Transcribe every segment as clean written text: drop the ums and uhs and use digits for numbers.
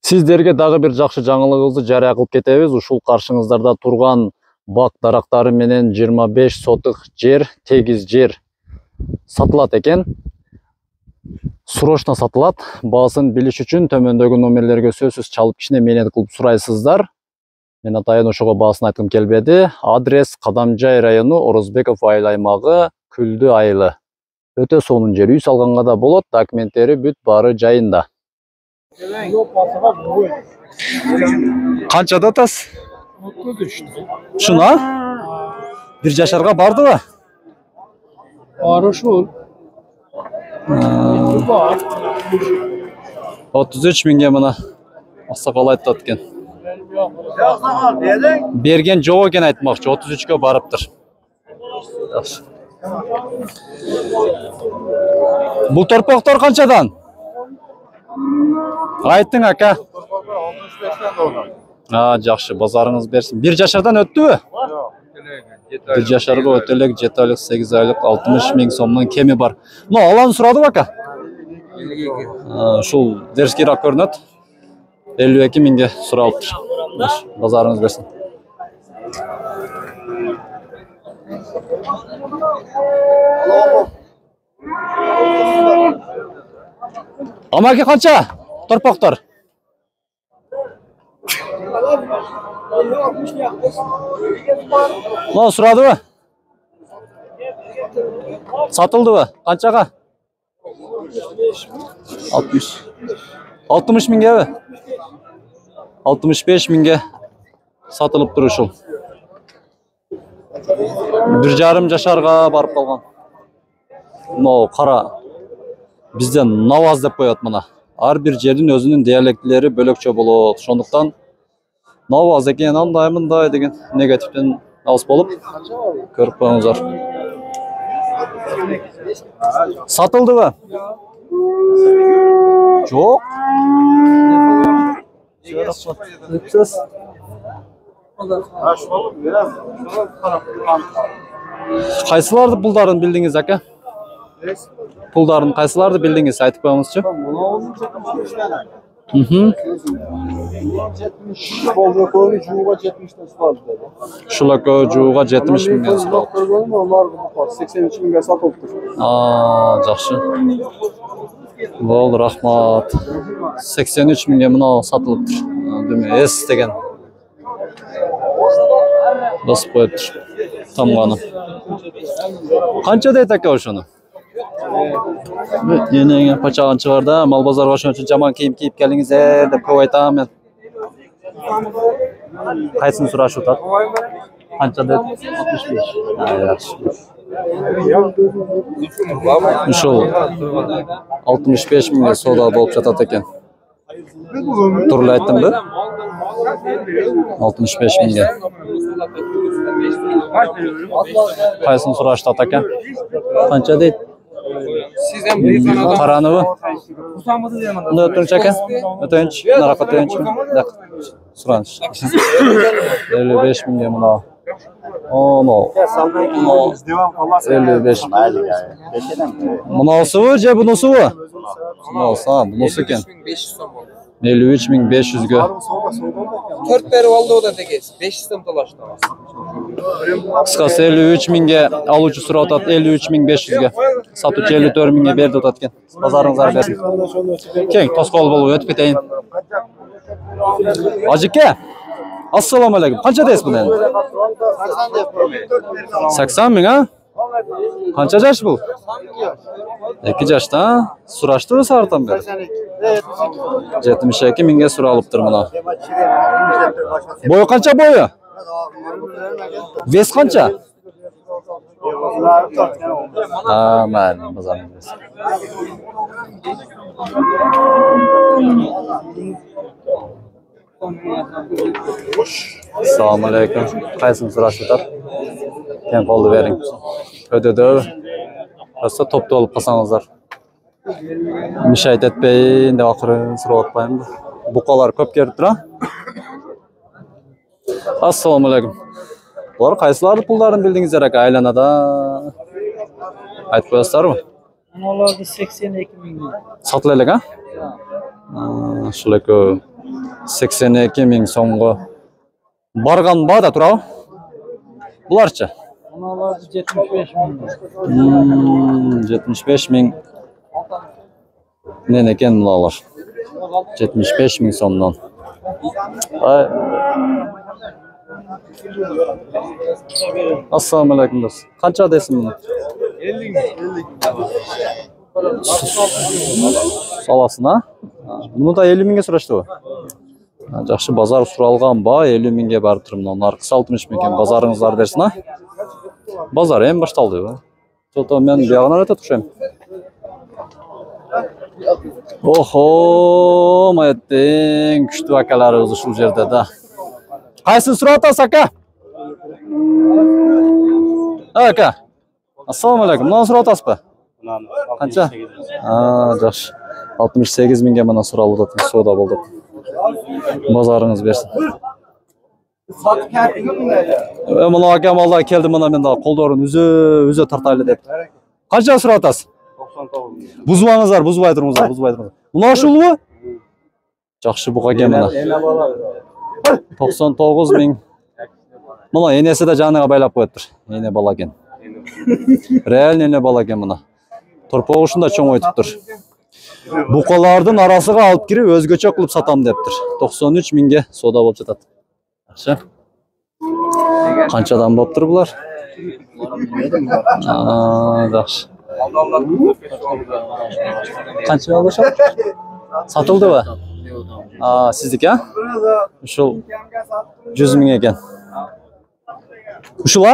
Сиздерге дагы бир жакшы жаңылыгыбызды жарыя кылып кетебиз. Ушул каршыңыздарда турган бак дарактары менен 25 сотык жер, тегиз жер сатылат экен. Срочно сатылат. Баасын билиш үчүн төмөндөгү номерлерге сөзсүз чалып кичине мээнет кылып сурайсыздар. Мен атайын ошого баасын айткым келбеди. Адрес Кадамжай району, Орозбеков айыл аймагы, Күлдү айылы. Өтө сонун жер. Үй салганга да болот, документтери бүт баары жайында. Канчада атасыз? 33. Шуна? Бир жашарга бардыбы? Бар ошол. 33 миңге мына аксакал айтат экен. Берген жок экен айтмакчы, 33кө барыптыр. Жакшы. Бул торпоктор канчадан? Айттың ака. 65-тен Жакшы, базарыңыз берсин. 1 жашардан өттүбү? Бир жашарга өтө элек 7 айлык, 8 айлык 60 миң сомдон кеми бар. Аланы сурадым ака. 52. Ушул дерскирак көрүнөт. 52 миңге суралыптыр. Базарыңыз берсин. Амаке канча? Торпоктор. Сурадыбы? Сатылдыбы? Канчага? 60 миңгеби? 65 миңге сатылып тур ушул. 1,5 жашарга барып калган. Кара. Бизде наваз деп коет мына. Ар бир жердин өзүнүн диалектилери бөлөкчө болот. Ошондуктан наваз экен, андай мындай деген негативден алыс болуп көрүп коюңуздар. Сатылдыбы? Жок. Кайсыларды пулдарын билдиңиз ака? Пулдарын кайсыларды билдиңиз, айтып коюңузчу. Ушул экөө жууга 70 миңге суралып. 83 миңге сатылыптыр. Жакшы. Болду, рахмат. 83 миңге мына сатылыптыр. Деме эс деген. Басып коюптур. Тамганы. Канча дейт ака ошону? Эне пачаган чыгар да, мал базарга ошон үчүн жаман кийим кийип келиңиздер деп көп айтам мен. Кайсын сурашып атат? Канча дейт? 65. Ушул 65 миңге соода болуп жатат экен. Турула айттымбы? 65 миңге. Кайсын сураштат ака? Канча дейт? Караныбы? Өтүнчү ака? Өтүнчү, наракы өтүнчү. Сураныш. 55 миңге мына. 55 мынасыбы же бунусубу? Бунусу экен. 53.500-гө. 4 берип алды ода тегес. 5 сом талашты. Кыскасы 53 миңге алуучу сурап атат, 53.500-гө. Сатуучу 54 миңге берди атат экен. Базарыңыздар берсин. Кең тоскоол болуп өтүп кетейин. Ажеке, ассаламу алейкум. Канча дейсиз буну эми? 80 миң, а? Канча жаш бул? 2 жашта, сураштыбы сарытан бери? 72 миңге суралыптыр мына. Бою канча бою? Вес канча? Майлы, базарыңыз берсин. Assalamu alaikum. Qaysin surashib atap? Ken qoldi bering. Ödödö. Rosa topda olup qasanızlar. Müşahit etmeyin de akırın surap atmayın. Buqalar köp kelip tura. Assalamu alaikum. Bular qaysilar pullarını bildingizler aka aylanada? Aytib qo'yasizlarmi? Onalarda 82 ming. Sotilaylik ha? Shular 82 ming so'mga. Bargan ba da turabı? Bularçı? Onalar 75 bin. 75 ming. Ne eken bular? 75 ming so'mdan. Ay. Assalomu alaykum do'st. Qancha deysiz buni? 50 Salasın ha? Bunu da 50 mingga so'rashdi u. Жақсы базар suralgan ba 50 mingga barib turibman. Narxi 60 ming ekan. Bazaringizlar bersin ha. Bazar ham boshtaldi bu. So'ta men bu yog'ini aytib turishim. Oho, mayetding kuchli akalar o'zi shu yerda da. Qaysi suratasiz aka? Aka. Assalomu alaykum. Mana suratasizmi? Qancha? Ha, yaxshi. 68 mingga mana suraldi, savdo bo'ldi. Bazaringiz bersin. Mana akam Allah keldi mana menda qo'ldorini o'zi tartayli deb. Qancha suratasiz? 99. Buzmangizlar, buzmay turingizlar, buzmay turingizlar. Buni shulmi? Yaxshi bu aka mana. 99 ming. Mana enesi de janiga baylab qo'yibdir. Ene bola ekan. Real ene bola ekan mana. Turpoq shunda cho'ng o'tibdir. Buqalardan arasıga alып kirib o'zgacha qilib satam debdir. 93 mingga savdo bo'lib ketadi. Yaxshi. Qanchadan bo'ptir bular? Yaxshi. Qancha olishadi? Satildimi? Sizniki? Shu 100 ming ekan. Ushula?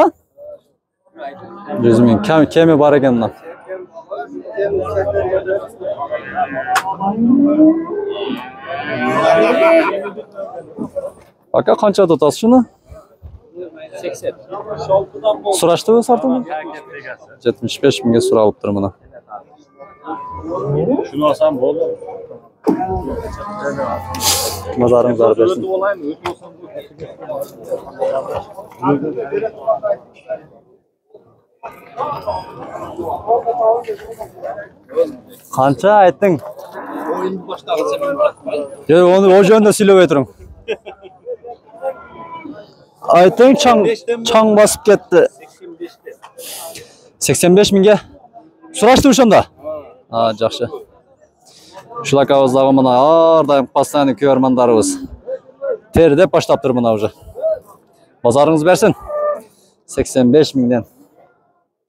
100 ming. Kemi bor ekan bundan. Aka qancha tutasiz shuni? 80. So'rashdimi sartimi? 75 mingga so'ralibdir mana. Shuni olsam bo'ldi. Nazaringizni bersin. Qancha aytding? Oyun boshlansa men Yo'q, uni o joyda silib o'tiring. Aytding chang bosib ketdi. 85 mingga. So'rashdi o'shanda. Ha, yaxshi. Shular qog'ozlari mana har pastani ko'rmandarimiz. Ter deb boshlabdir mana уже. Bazaringiz bersin. 85 mingdan.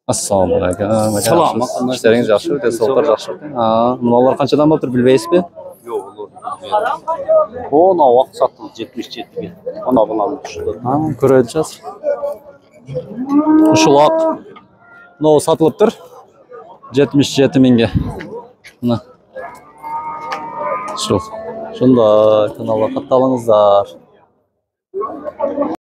Assalomu alaykum. Salom. İşleringiz yaxshi, tesovlar yaxshi. Ha, bular qanchadan bo'ptir bilmaysizmi? Yo'q, ular. Ona vaqt satıldı 77 ga. Ona bilan tushdi. Ha, ko'rayotasiz. Ushloq. No satılıptır. 77 mingga. Mana. Şunda kanalga qatnalыңыздар.